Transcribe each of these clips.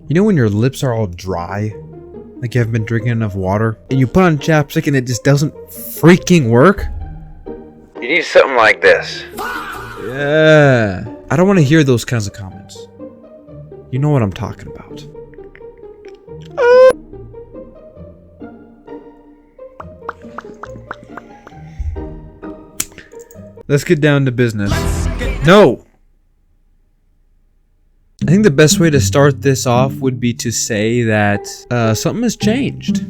You know when your lips are all dry? Like you haven't been drinking enough water? And you put on chapstick and it just doesn't freaking work? You need something like this. Yeah. I don't want to hear those kinds of comments. You know what I'm talking about. Let's get down to business. No! I think the best way to start this off would be to say that something has changed.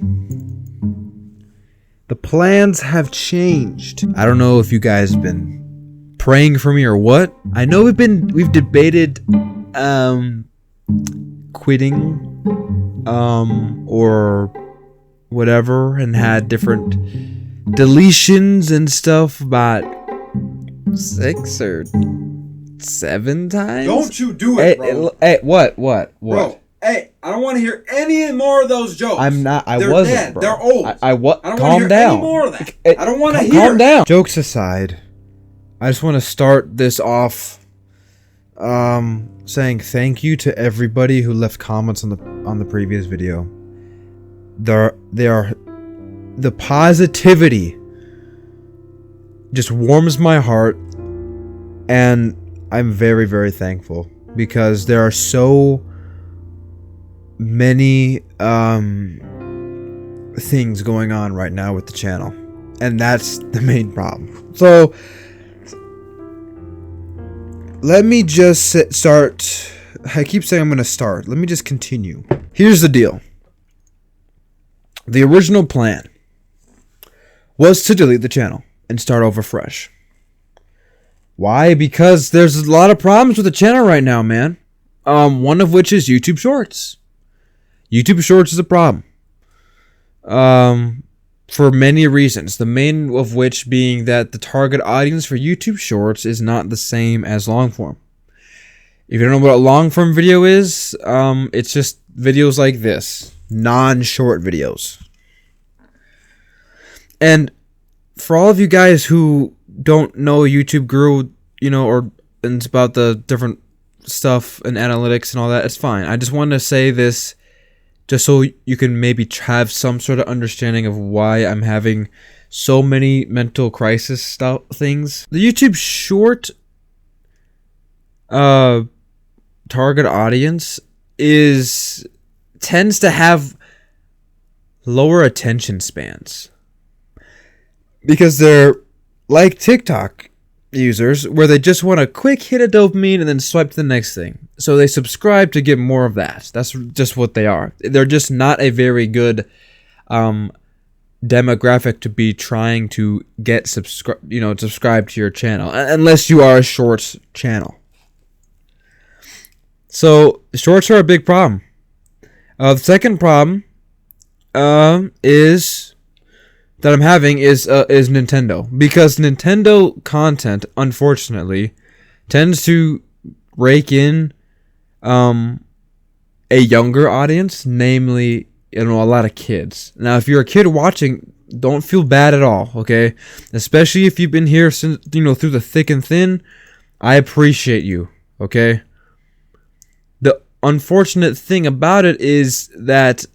The plans have changed. I don't know if you guys have been praying for me or what. I know we've debated quitting or whatever and had different deletions and stuff about 6 or 7 times. Don't you do it, bro. Hey, what? Bro, hey, I don't want to hear any more of those jokes. I'm not. They're wasn't, dead. bro. They're old. I what? I don't Calm want to hear down. any more of that. I don't want to hear. Calm down. Jokes aside, I just want to start this off, saying thank you to everybody who left comments on the previous video. The positivity just warms my heart, and I'm very, very thankful because there are so many things going on right now with the channel, and that's the main problem. So let me just start. I keep saying I'm going to start. Let me just continue. Here's the deal. The original plan was to delete the channel and start over fresh. Why? Because there's a lot of problems with the channel right now, man. One of which is YouTube Shorts. YouTube Shorts is a problem. For many reasons. The main of which being that the target audience for YouTube Shorts is not the same as long form. If you don't know what a long form video is, it's just videos like this. Non-short videos. And for all of you guys who don't know YouTube grew, and it's about the different stuff and analytics and all that, it's fine. I just wanted to say this just so you can maybe have some sort of understanding of why I'm having so many mental crisis stuff things. The YouTube short target audience tends to have lower attention spans. Because they're like TikTok users, where they just want a quick hit of dopamine and then swipe to the next thing. So they subscribe to get more of that. That's just what they are. They're just not a very good demographic to be trying to get subscribed to your channel, unless you are a shorts channel. So shorts are a big problem. The second problem is Nintendo, because Nintendo content, unfortunately, tends to rake in a younger audience, namely, a lot of kids. Now, if you're a kid watching, don't feel bad at all, okay? Especially if you've been here since, through the thick and thin. I appreciate you, okay? The unfortunate thing about it is that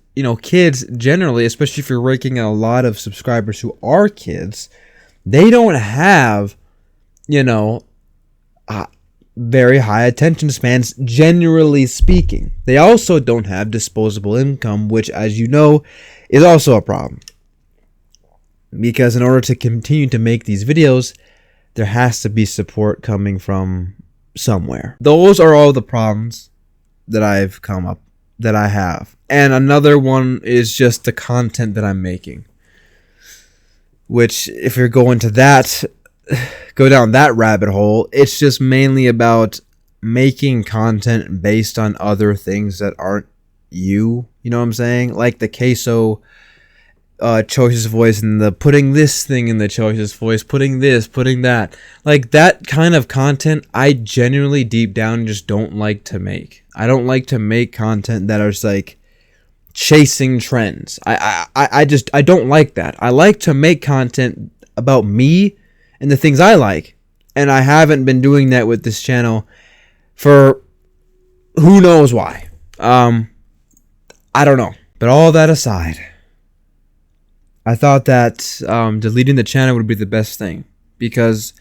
kids generally, especially if you're raking in a lot of subscribers who are kids, they don't have, very high attention spans, generally speaking. They also don't have disposable income, which, as you know, is also a problem. Because in order to continue to make these videos, there has to be support coming from somewhere. Those are all the problems that I have. And another one is just the content that I'm making. Which, if you're going to go down that rabbit hole, it's just mainly about making content based on other things that aren't you. You know what I'm saying? Like the queso choices voice and the putting this thing in the choices voice, putting this, putting that. Like that kind of content, I genuinely deep down just don't like to make. I don't like to make content that is like chasing trends. I don't like that. I like to make content about me and the things I like. And I haven't been doing that with this channel for who knows why. I don't know. But all that aside, I thought that deleting the channel would be the best thing, because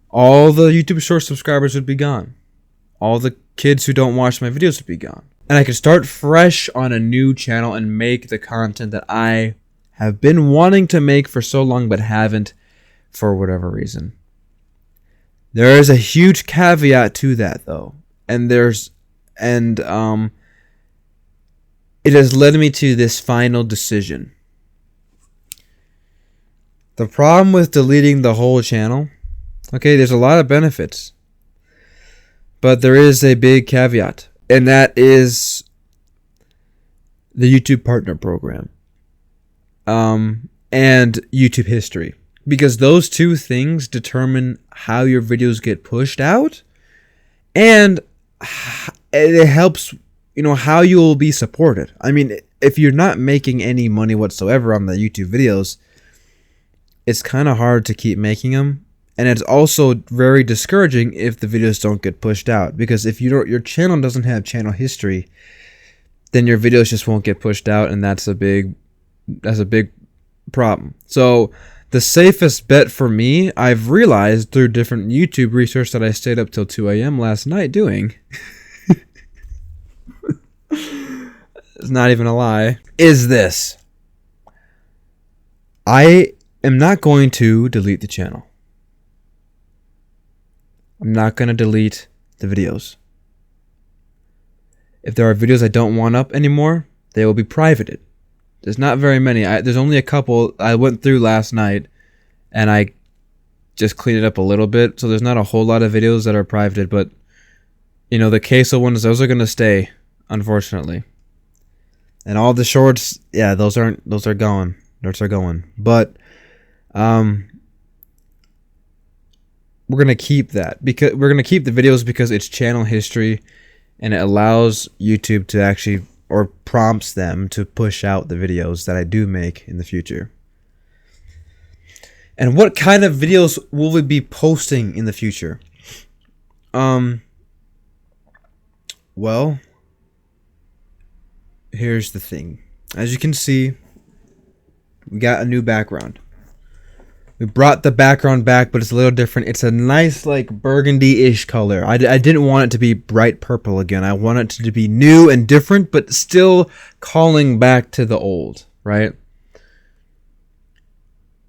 all the YouTube Short subscribers would be gone. All the kids who don't watch my videos would be gone. And I could start fresh on a new channel and make the content that I have been wanting to make for so long but haven't for whatever reason. There is a huge caveat to that though. And it has led me to this final decision. The problem with deleting the whole channel, okay, there's a lot of benefits, but there is a big caveat, and that is the YouTube Partner Program and YouTube History, because those two things determine how your videos get pushed out, and it helps, how you will be supported. I mean, if you're not making any money whatsoever on the YouTube videos, it's kind of hard to keep making them, and it's also very discouraging if the videos don't get pushed out, because if your channel doesn't have channel history, then your videos just won't get pushed out, and that's a big problem. So the safest bet for me, I've realized through different YouTube research that I stayed up till 2 a.m. last night doing, it's not even a lie, is this. I am not going to delete the channel. I'm not going to delete the videos. If there are videos I don't want up anymore, they will be privated. There's not very many. There's only a couple I went through last night, and I just cleaned it up a little bit. So there's not a whole lot of videos that are privated, but the queso ones, those are going to stay, unfortunately. And all the shorts, yeah, those are gone. Those are going. But we're gonna keep that, because we're gonna keep the videos because it's channel history, and it allows YouTube to actually, or prompts them to push out the videos that I do make in the future. And what kind of videos will we be posting in the future? Well, here's the thing. As you can see, we got a new background. We brought the background back, but it's a little different. It's a nice, like, burgundy-ish color. I didn't want it to be bright purple again. I want it to be new and different, but still calling back to the old, right?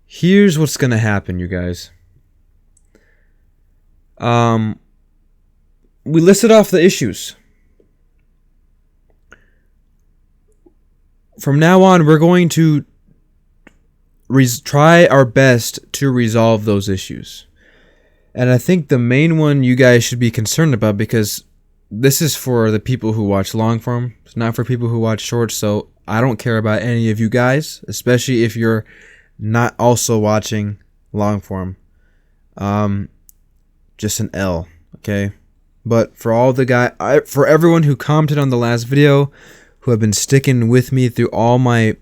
Here's what's going to happen, you guys. We listed off the issues. From now on, we're going to try our best to resolve those issues. And I think the main one you guys should be concerned about, because this is for the people who watch long form, it's not for people who watch shorts. So I don't care about any of you guys, especially if you're not also watching long form. Just an L, okay? But for all the for everyone who commented on the last video, who have been sticking with me through all my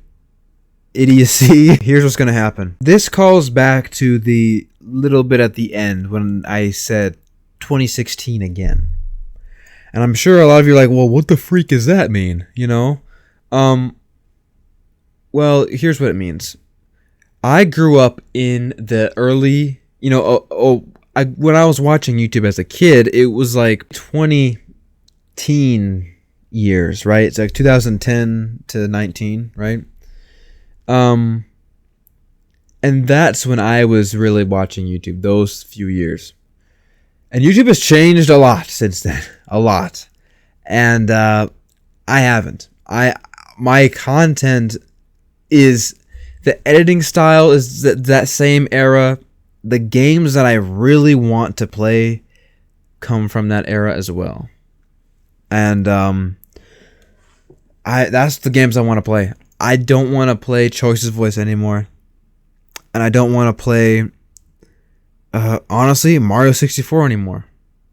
idiocy, here's what's gonna happen. This calls back to the little bit at the end when I said 2016 again, and I'm sure a lot of you are like, well, what the freak does that mean? Well, here's what it means. I grew up in the early, when I was watching YouTube as a kid, it was like 20 teen years, right? It's like 2010 to 19, right? And that's when I was really watching YouTube, those few years. And YouTube has changed a lot since then, a lot. And I haven't. My content is, the editing style is that same era. The games that I really want to play come from that era as well. And that's the games I want to play. I don't want to play Choices Voice anymore. And I don't want to play, honestly, Mario 64 anymore.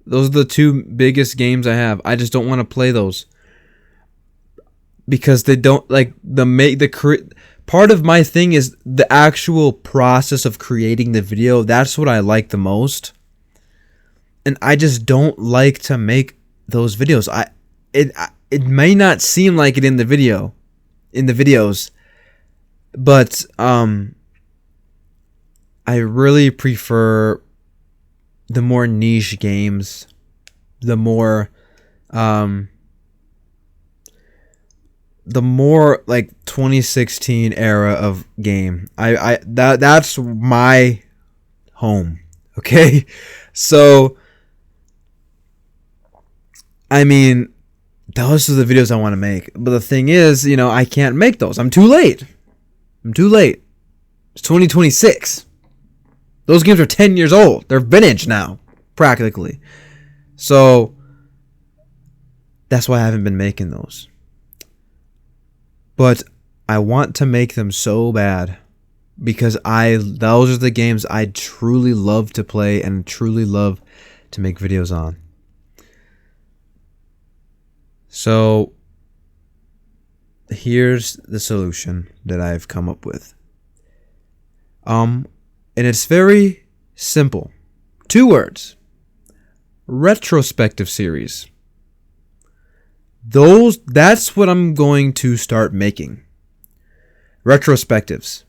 Those are the two biggest games I have. I just don't want to play those. Because they don't, like, part of my thing is the actual process of creating the video. That's what I like the most. And I just don't like to make those videos. It may not seem like it in the video, in the videos. But I really prefer the more niche games, the more like 2016 era of game. That's my home. Okay? So I mean, those are the videos I want to make. But the thing is, I can't make those. I'm too late. It's 2026. Those games are 10 years old. They're vintage now, practically. So that's why I haven't been making those. But I want to make them so bad because those are the games I truly love to play and truly love to make videos on. So here's the solution that I've come up with. And it's very simple. 2 words. Retrospective series. That's what I'm going to start making. Retrospectives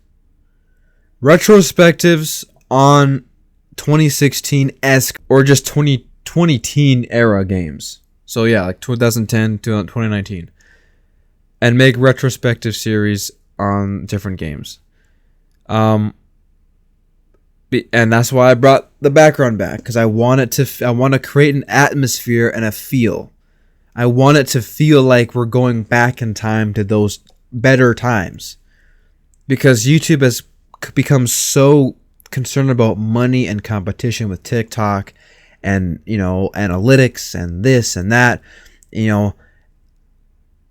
on 2016-esque or just 2010 era games. So yeah, like 2010 to 2019. And make retrospective series on different games. And that's why I brought the background back, because I want to create an atmosphere and a feel. I want it to feel like we're going back in time to those better times. Because YouTube has become so concerned about money and competition with TikTok and, analytics and this and that, and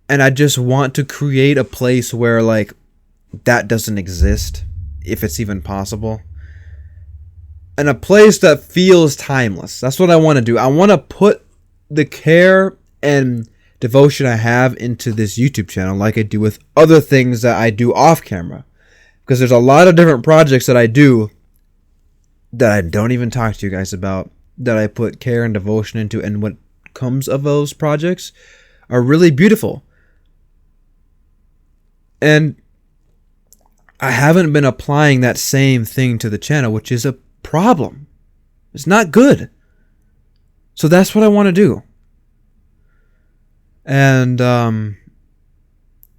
I just want to create a place where like that doesn't exist, if it's even possible. And a place that feels timeless. That's what I want to do. I want to put the care and devotion I have into this YouTube channel like I do with other things that I do off camera. Because there's a lot of different projects that I do that I don't even talk to you guys about, that I put care and devotion into, and what comes of those projects are really beautiful. And I haven't been applying that same thing to the channel, which is a problem. It's not good. So that's what I want to do. And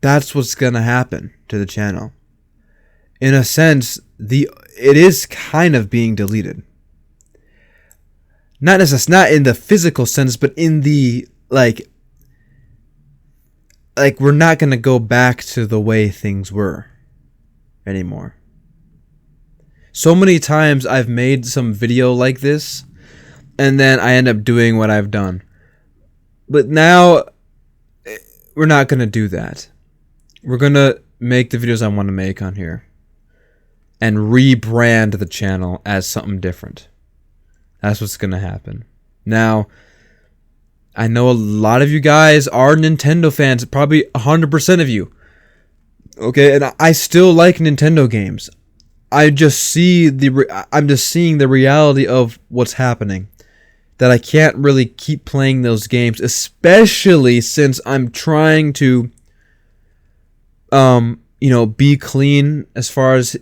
that's what's going to happen to the channel. In a sense, it is kind of being deleted. Not in the physical sense, but in the like we're not going to go back to the way things were anymore. So many times I've made some video like this, and then I end up doing what I've done. But now we're not going to do that. We're going to make the videos I want to make on here and rebrand the channel as something different. That's what's going to happen. Now, I know a lot of you guys are Nintendo fans, probably 100% of you. Okay, and I still like Nintendo games. I'm just seeing the reality of what's happening. That I can't really keep playing those games, especially since I'm trying to be clean as far as,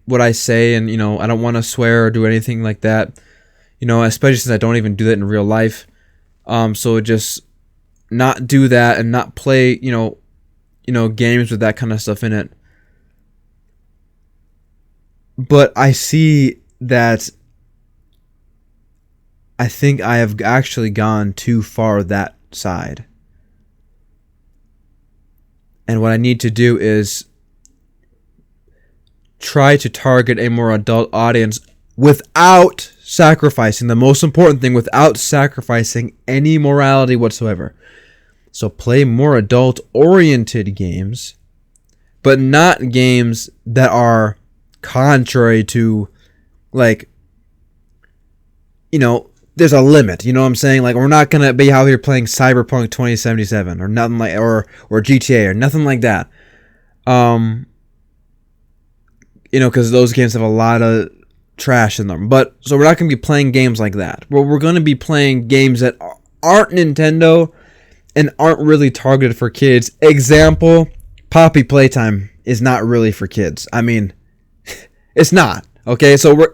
what I say, and, I don't want to swear or do anything like that, especially since I don't even do that in real life. So just not do that and not play, games with that kind of stuff in it. But I see that I think I have actually gone too far that side. And what I need to do is try to target a more adult audience without sacrificing, the most important thing, without sacrificing any morality whatsoever. So play more adult-oriented games, but not games that are contrary to, there's a limit, you know what I'm saying? Like, we're not going to be out here playing Cyberpunk 2077 or nothing like, or GTA or nothing like that. Because those games have a lot of trash in them. But, so we're not going to be playing games like that. Well, we're going to be playing games that aren't Nintendo and aren't really targeted for kids. Example, Poppy Playtime is not really for kids. I mean, it's not. Okay, so we're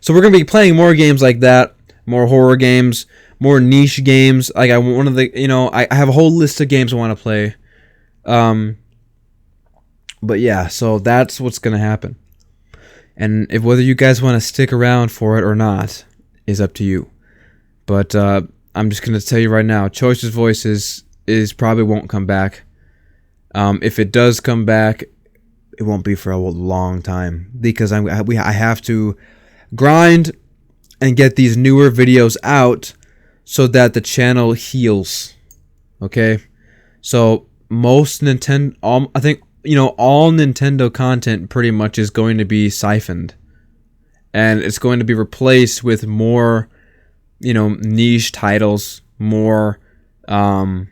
gonna be playing more games like that, more horror games, more niche games. Like I have a whole list of games I want to play. But yeah, so that's what's gonna happen. And if whether you guys want to stick around for it or not is up to you. But I'm just gonna tell you right now, Choices Voices is probably won't come back. If it does come back, it won't be for a long time because I have to grind and get these newer videos out so that the channel heals. Okay, so most Nintendo, I think all Nintendo content pretty much is going to be siphoned, and it's going to be replaced with more, niche titles, more, more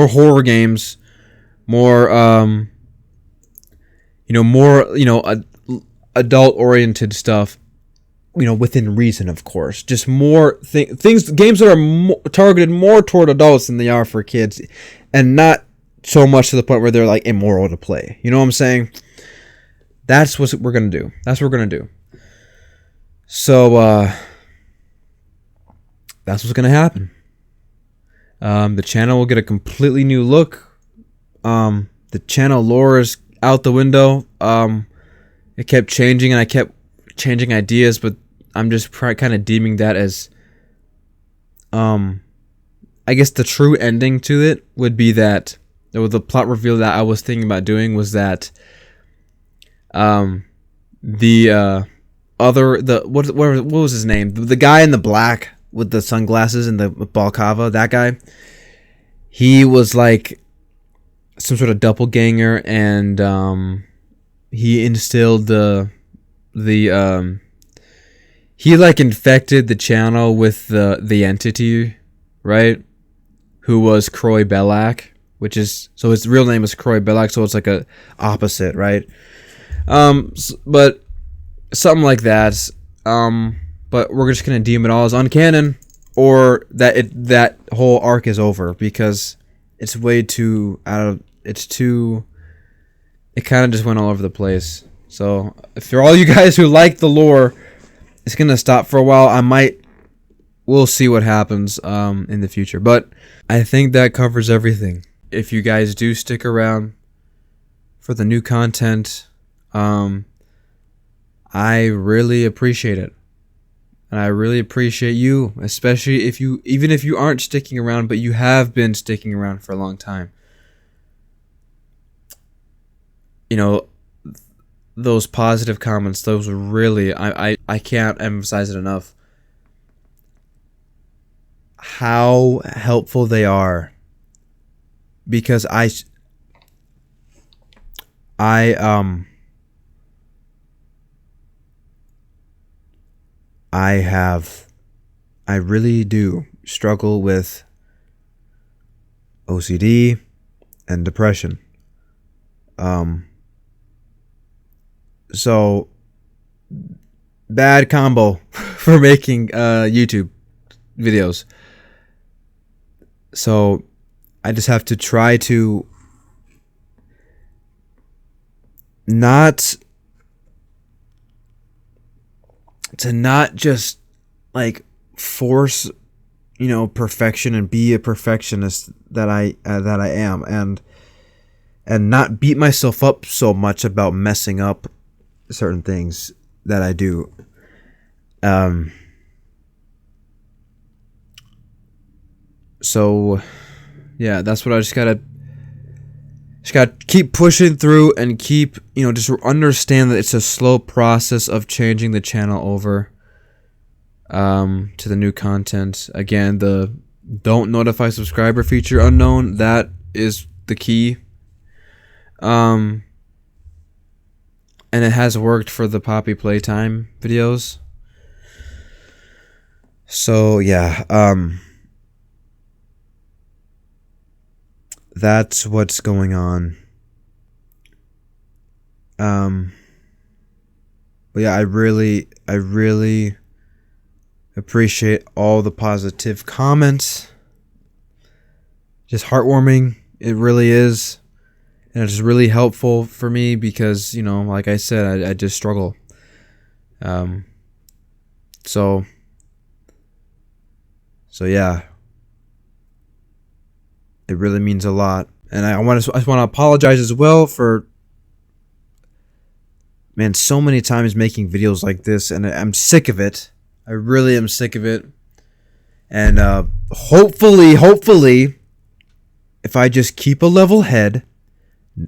horror games, more, adult-oriented stuff, within reason, of course. Just more games that are targeted more toward adults than they are for kids, and not so much to the point where they're like immoral to play. You know what I'm saying? That's what we're gonna do. That's what we're gonna do. So that's what's gonna happen. The channel will get a completely new look. The channel lore is out the window. It kept changing, and I kept changing ideas, but I'm just kind of deeming that as, I guess the true ending to it would be that, the plot reveal that I was thinking about doing was that, what was his name? The guy in the black with the sunglasses and the balaclava, that guy, he was like some sort of doppelganger, and he instilled he like infected the channel with the entity, right? Who was Croy Belak, which is, so his real name is Croy Belak, so it's like a opposite, right? But something like that. But we're just gonna deem it all as uncanon, or that whole arc is over because it's way too it kind of just went all over the place. So if for all you guys who like the lore, it's gonna stop for a while. We'll see what happens in the future, but I think that covers everything. If you guys do stick around for the new content, I really appreciate it. And I really appreciate you, especially even if you aren't sticking around, but you have been sticking around for a long time. Those positive comments, those really, I can't emphasize it enough how helpful they are, because I really do struggle with OCD and depression. So bad combo for making YouTube videos. So I just have to try to not just like force perfection and be a perfectionist that I am, and not beat myself up so much about messing up certain things that I do. So yeah, that's what I just gotta keep pushing through and keep, just understand that it's a slow process of changing the channel over to the new content. Again, the don't notify subscriber feature unknown, that is the key. And it has worked for the Poppy Playtime videos. So yeah, that's what's going on. But yeah, I really appreciate all the positive comments. Just heartwarming, it really is. and it's really helpful for me because, you know, like I said, I just struggle. So yeah, it really means a lot, and I just want to apologize as well for, man, so many times making videos like this, and I'm sick of it. I really am sick of it, and hopefully, if I just keep a level head,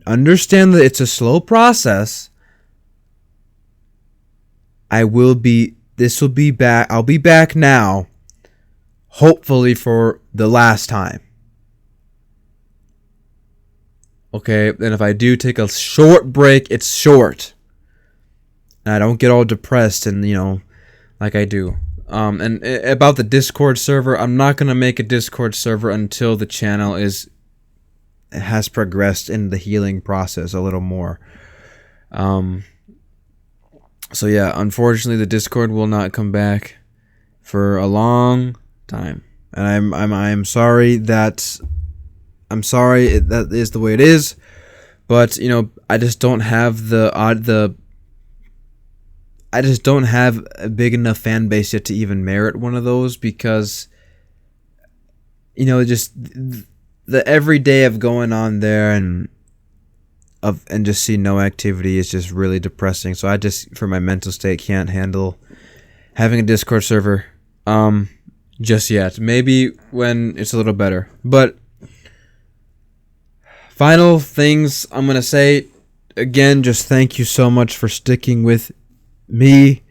understand that it's a slow process, I'll be back now, hopefully for the last time. Okay, and if I do take a short break, it's short. And I don't get all depressed and, you know, like I do. And about the Discord server, I'm not going to make a Discord server until the channel has progressed in the healing process a little more. So yeah, unfortunately the Discord will not come back for a long time. And I'm sorry that that is the way it is. But, you know, I just don't have I just don't have a big enough fan base yet to even merit one of those, because, you know, just the every day of going on there and just see no activity is just really depressing. So I just, for my mental state, can't handle having a Discord server just yet. Maybe when it's a little better. But final things I'm going to say, again, just thank you so much for sticking with me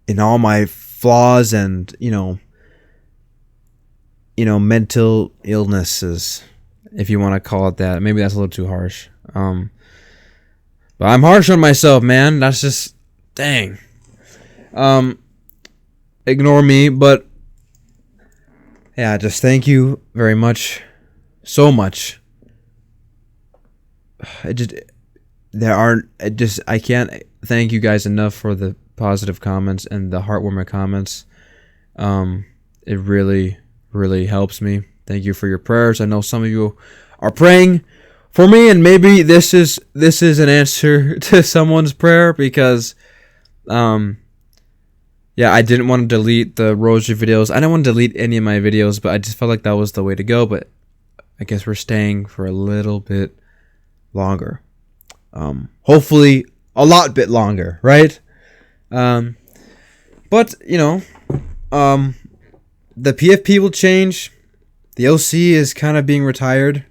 in all my flaws and, you know, mental illnesses, if you want to call it that. Maybe that's a little too harsh. But I'm harsh on myself, man. That's just, dang. Ignore me, but yeah, just thank you very much, so much. I can't thank you guys enough for the positive comments and the heartwarming comments. It really, really helps me. Thank you for your prayers. I know some of you are praying for me, and maybe this is an answer to someone's prayer, because yeah, I didn't want to delete the rosary videos. I didn't want to delete any of my videos, but I just felt like that was the way to go. But I guess we're staying for a little bit longer. Hopefully a lot bit longer, right? But, you know, the PFP will change. The OC is kind of being retired.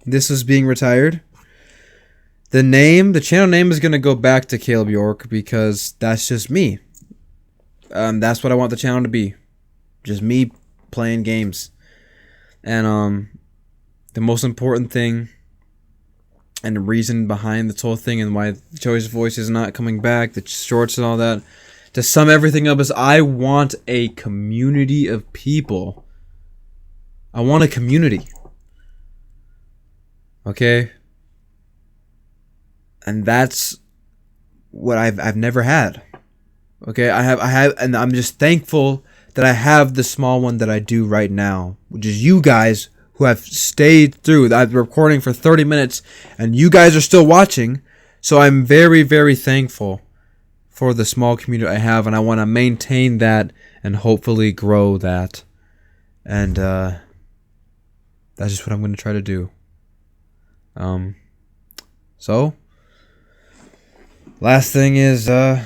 This is being retired. The channel name is going to go back to Caleb York, because that's just me. That's what I want the channel to be. Just me playing games. And the most important thing and the reason behind this whole thing and why Joey's voice is not coming back, the shorts and all that, to sum everything up, is I want a community of people. I want a community. Okay? And that's what I've never had. Okay? I have, and I'm just thankful that I have the small one that I do right now, which is you guys who have stayed through. I've been recording for 30 minutes, and you guys are still watching. So I'm very, very thankful for the small community I have, and I want to maintain that and hopefully grow that. And that's just what I'm going to try to do. So last thing is to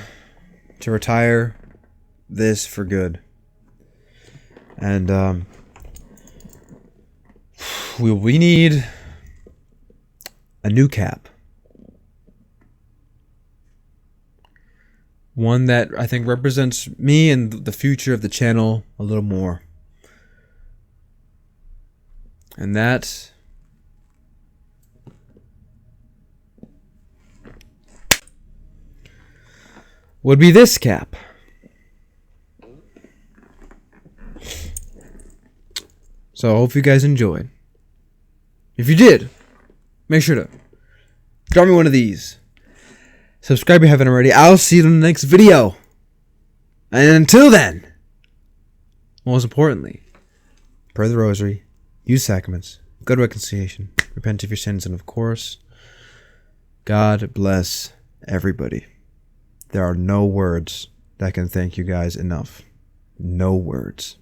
retire this for good. And we need a new cap. One that I think represents me and the future of the channel a little more. And that would be this cap. So I hope you guys enjoyed. If you did, make sure to drop me one of these. Subscribe if you haven't already. I'll see you in the next video. And until then, most importantly, pray the rosary, use sacraments, go to reconciliation, repent of your sins, and of course, God bless everybody. There are no words that can thank you guys enough. No words.